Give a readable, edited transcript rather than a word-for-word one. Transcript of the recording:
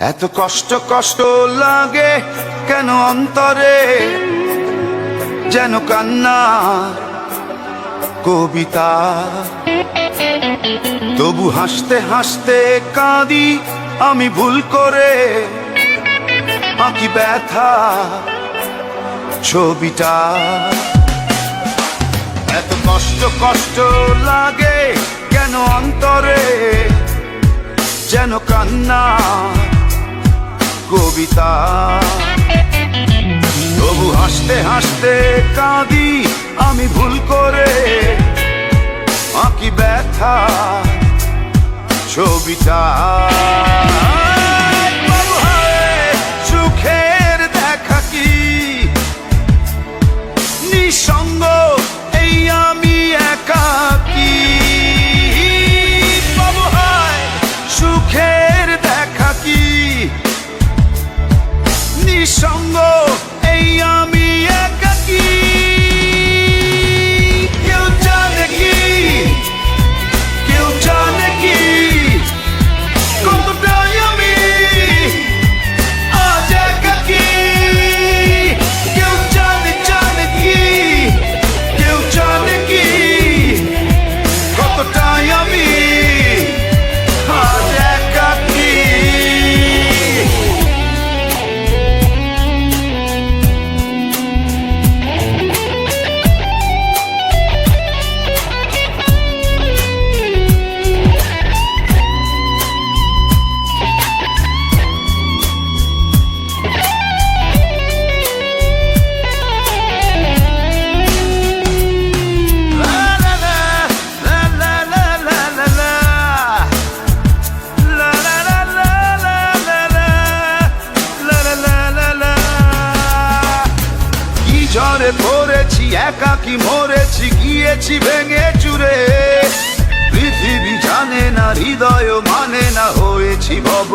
এত কষ্ট কষ্ট লাগে কেন অন্তরে, যেন কান্না কবিতা। তবু হাসতে হাসতে কাঁদি আমি ভুল করে, আঁকি ব্যথা ছবিটা। এত কষ্ট কষ্ট লাগে কেন অন্তরে, যেন কান্না কবিতা। তবু হাসতে হাসতে কাঁদি আমি ভুল করে, আঁকি ব্যথা ছবিটা। সুখের দেখা কি নিঃসঙ্গ, এই আমি একাকী। বাবু হায় সুখের দেখা কি নিঃসঙ্গ, এই আমি একাকী। কেউ জানে কি, কেউ জানে কি কতটাই আমি আজ একাকী। কেউ জানে জানে কি, কেউ জানে কি কতটাই আমি আজ একাকী। ঝড়ে পড়েছি একাকী মরেছি, গিয়েছি ভেঙে চুরে। পৃথিবী জানে না, হৃদয় মানে না, হয়েছি ভব